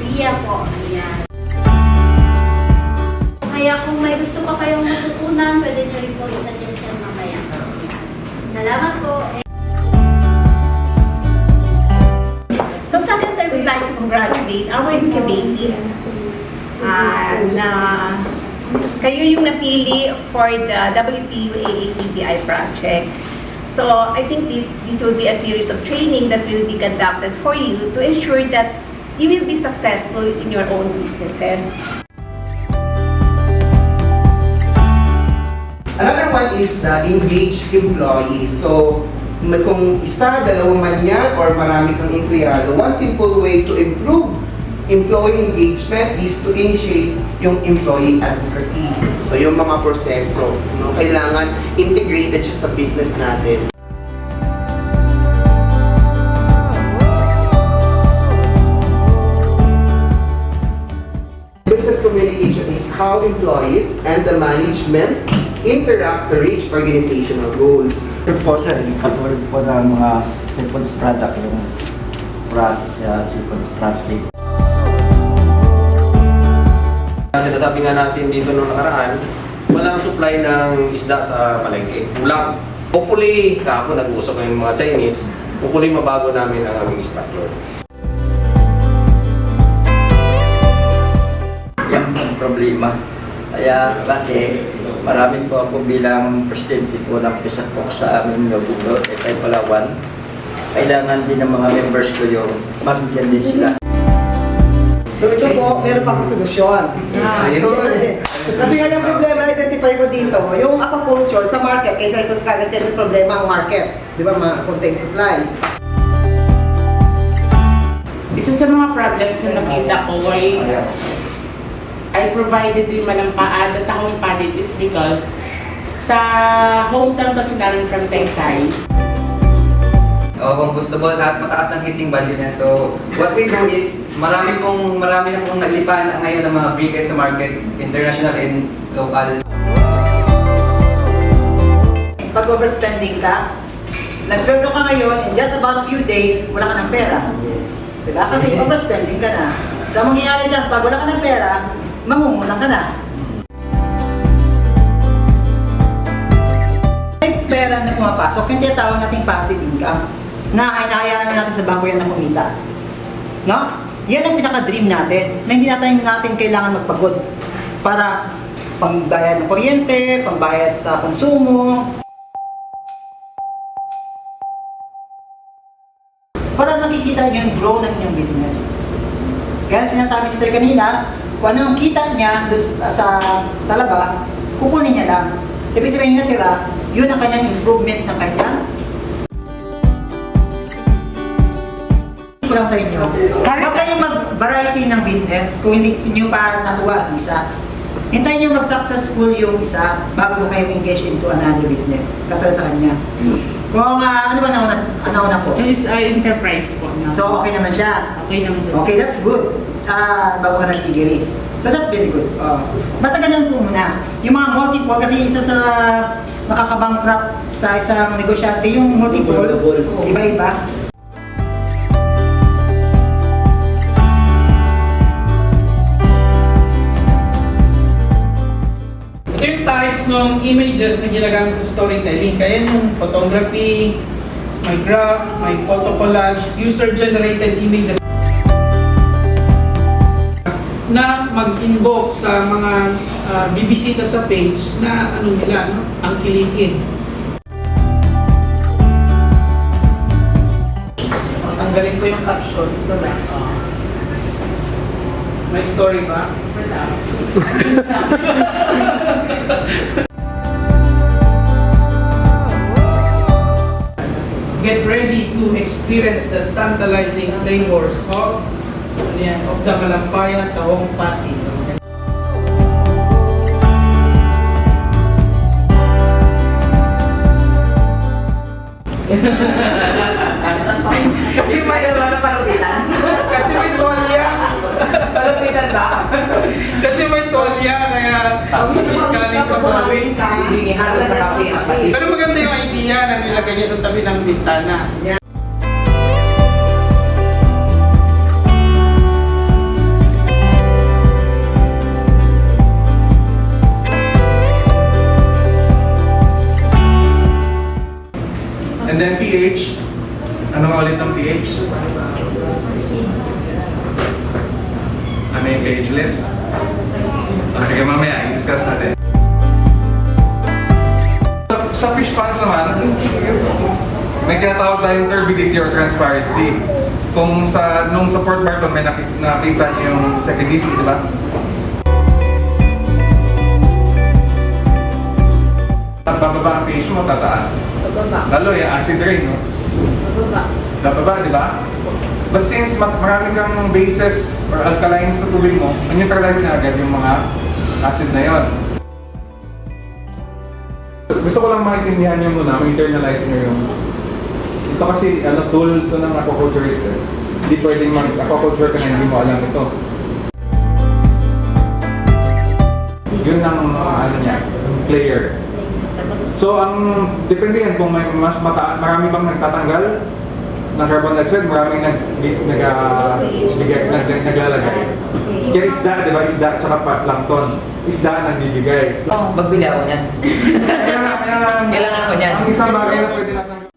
idea po. Ayan. Kaya kung may gusto pa kayong matutunan, pwede nyo rin po i-suggest yan mamaya. Salamat po. So second, I would like to congratulate our incubatees na kayo yung napili for the WPU AAPBI project. So I think this will be a series of training that will be conducted for you to ensure that you will be successful in your own businesses. Another one is the engaged employees. So, kung isa, dalawang man yan, or marami kang empleyado, one simple way to improve employee engagement is to initiate yung employee advocacy. So, yung mga proseso, kailangan integrated siya sa business natin. Business communication is how employees and the management interact to reach organizational goals. Po sir, katulad po ng mga sequence product, yung sequence processing. Sinasabi nga natin dito noong nakaraan, walang supply ng isda sa palengke. Kulang. Hopefully, kahapon nag-uusap ng mga Chinese, hopefully mabago namin ang aming structure. Yan ang problema. Kaya kasi marami po ako bilang presidente po ng PISAPOC sa aming Nobuno, Etay Palawan. Kailangan din ng mga members ko yung mabigyan din sila. So ito po, meron pa akong solusyon. Kasi nga yung problema identify ko dito, yung aquaculture sa market, kaysa ito sa kagad yung problema ang market. Di ba, contain supply. Isa sa mga problems na nakita ko ay I provided din malampaan at akong palit is because sa hometown kasi namin from Taytay. Combustible at mataas ang heating value niya. So, what we do is, marami na pong naglipan ngayon ng mga briquettes sa market, international and local. Pag overspending ka, nagsweldo ka ngayon, in just about few days, wala ka ng pera. Diba? Kasi overspending ka na. So, ang mangyayari dyan, pag wala ka ng pera, mangungulang ka na. May pera na pumapasok, yung tinatawag nating passive income, na hinahayaan na natin sa bangko yan na kumita. No? Yan ang pinaka-dream natin, na hindi natin kailangan magpagod para pambayad ng kuryente, pambayad sa konsumo, para makikita niyo yung grow ng inyong business. Kaya sinasabi ni Sir kanina, kung ano ang kita niya doon sa talaba, kukunin niya lang. Ibig sabihin yung natira, yun ang kanyang improvement ng kanyang. Ko lang sa inyo. Huwag kayong mag-variety ng business kung hindi nyo pa nakuha ang isa. Hintayin nyo mag-successful yung isa bago kayo engage into another business. Katulad sa kanya. Kung ano ba nauna po? Is enterprise po. No? So okay naman siya. Okay naman siya. Okay, that's good. Bago ka nag-degree. So that's very good. Basta ganun po muna. Yung mga multiple, kasi isa sa makakabankrupt sa isang negosyante, yung multiple, iba-iba. Ito yung types ng images na ginagamit sa storytelling. Kaya yung photography, may graph, may photo collage, user-generated images na mag-invoke sa mga bibisita sa page na ano nila, no? Ang kilikin. Tanggalin ko yung caption. Ito na. May story ba? Get ready to experience the tantalizing flavors of the Malampayan Tahong Party. Kasi may palupitan. Kasi may tolya. Palupitan ba? Kasi may tolya, kaya space coming sa province. Pero maganda yung idea na nilagay niya sa tabi ng bintana. ulit? Sige, mamaya, i-discuss natin. Sa fish ponds naman, may tinatawag tayong turbidity or transparency. Kung nung sa Port Barton may nakita niyo yung sa KDC, di ba? Bababa ang pH mo, tataas. Bababa. Lalo yung acid rain, no? Bababa. Bababa, di ba? But since marami kang bases or alkalines sa tubig mo, neutralize na agad yung mga acid na yon. Gusto ko lang maintindihan nyo muna, internalize nyo yung... Ito kasi tool to ng aquaculturist. Hindi pwedeng mag-aquaculture ka na hindi mo alam ito. Yun ang niya, player. So, depende yan kung may marami bang nagtatanggal ng carbon dioxide, maraming naglalagay. Kaya isda, di ba? Isda at saka plankton. Isda nagbibigay. Magbili ako niyan. Kailangan ko niyan. Ang isang bagay na pwede natin